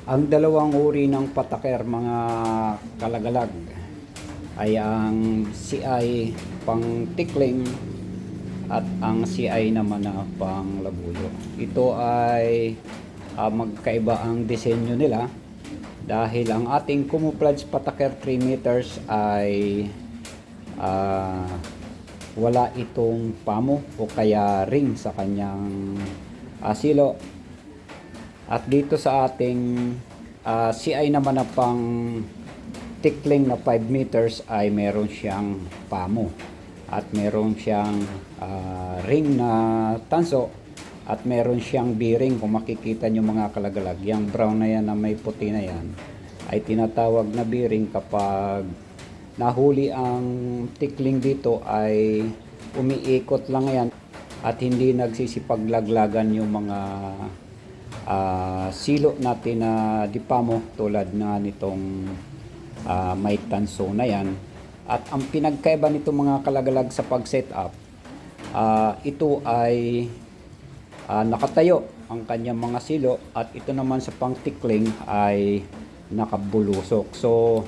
Ang dalawang uri ng pataker mga kalagalag ay ang CI pang tikling at ang CI naman na pang labuyo. Ito ay magkaiba ang disenyo nila dahil ang ating camouflage pataker 3 meters ay wala itong pamo o kaya ring sa kanyang silo. At dito sa ating CI naman na pang tikling na 5 meters ay meron siyang pamo at meron siyang ring na tanso at meron siyang bearing. Kung makikita nyo mga kalagalag, yung brown na yan na may puti na yan ay tinatawag na bearing. Kapag nahuli ang tikling dito ay umiikot lang yan at hindi nagsisipaglaglagan yung mga silo natin na dipamo tulad na nitong may tanso na yan. At ang pinagkaiba nito mga kalagalag sa pag setup, ito ay nakatayo ang kanyang mga silo at ito naman sa pang tikling ay nakabulusok. So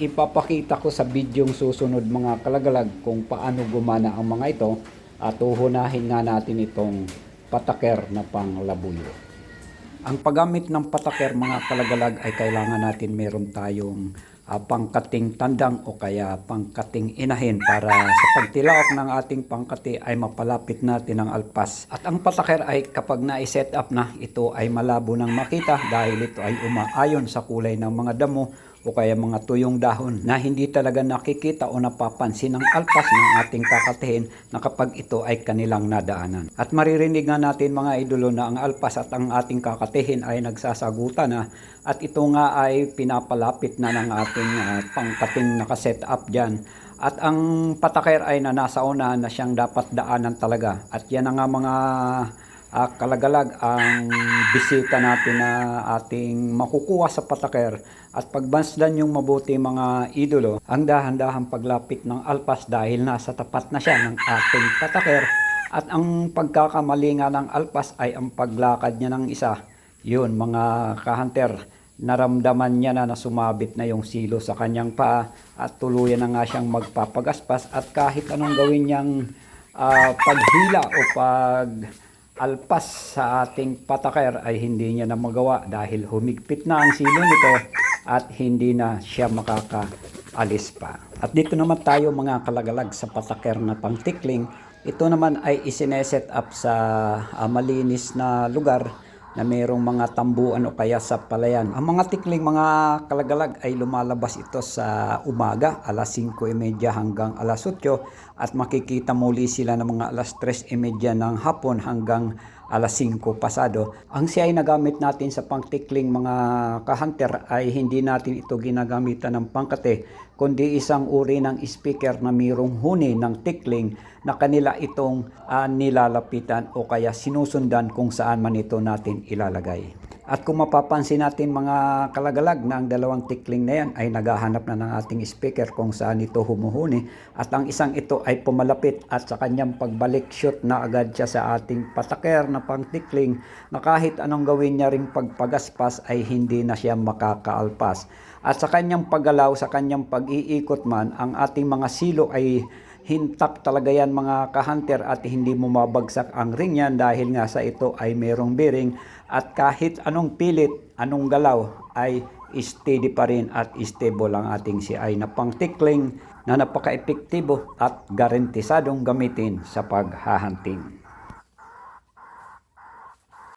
ipapakita ko sa bidyong susunod mga kalagalag kung paano gumana ang mga ito at uhunahin nga natin itong pataker na pang labuyo. Ang paggamit ng pataker mga kalagalag ay kailangan natin meron tayong pangkating tandang o kaya pangkating inahin para sa pagtilaok ng ating pangkati ay mapalapit natin ang alpas. At ang pataker ay kapag na-set up na, ito ay malabo nang makita dahil ito ay umaayon sa kulay ng mga damo o kaya mga tuyong dahon na hindi talaga nakikita o napapansin ng alpas ng ating kakatihin na kapag ito ay kanilang nadaanan. At maririnig nga natin mga idolo na ang alpas at ang ating kakatihin ay nagsasagutan na at ito nga ay pinapalapit na ng ating pangkating nakaset up dyan. At ang pataker ay na nasa unahan na siyang dapat daanan talaga. At yan na nga mga kalagalag ang bisita natin na ating makukuha sa pataker. At pagbansdan yung mabuti mga idolo, ang dahan-dahang paglapit ng alpas dahil nasa tapat na siya ng ating pataker. At ang pagkakamali nga ng alpas ay ang paglakad niya ng isa. Yun mga kahunter, naramdaman niya na sumabit na yung silo sa kanyang paa at tuluyan na nga siyang magpapagaspas. At kahit anong gawin niyang paghila o alpas sa ating pataker ay hindi niya na magawa dahil humigpit na ang silo nito at hindi na siya makakaalis pa. At dito naman tayo mga kalagalag sa pataker na pang tikling. Ito naman ay isineset up sa malinis na lugar na mayroong mga tambuan o kaya sa palayan. Ang mga tikling mga kalagalag ay lumalabas ito sa umaga, alas 5:30 hanggang alas 8 at makikita muli sila ng mga alas 3:30 ng hapon hanggang alas 5 pasado. Ang CI na gamit natin sa pangtikling mga kahunter ay hindi natin ito ginagamitan ng pangkate, kundi isang uri ng speaker na mayroong huni ng tikling na kanila itong nilalapitan o kaya sinusundan kung saan man ito natin ilalagay. At kung mapapansin natin mga kalagalag na ang dalawang tikling na yan ay naghahanap na ng ating speaker kung saan ito humuhuni at ang isang ito ay pumalapit at sa kanyang pagbalik shoot na agad siya sa ating pataker na pang tikling na kahit anong gawin niya ring pagpagaspas ay hindi na siya makakaalpas. At sa kanyang paggalaw, sa kanyang pag-iikot man, ang ating mga silo ay hintak talaga yan mga kahunter at hindi bumabagsak ang ring yan dahil nga sa ito ay merong bearing at kahit anong pilit, anong galaw ay steady pa rin at stable ang ating CI na pang tikling na napaka-epektibo at garantisadong gamitin sa paghahunting.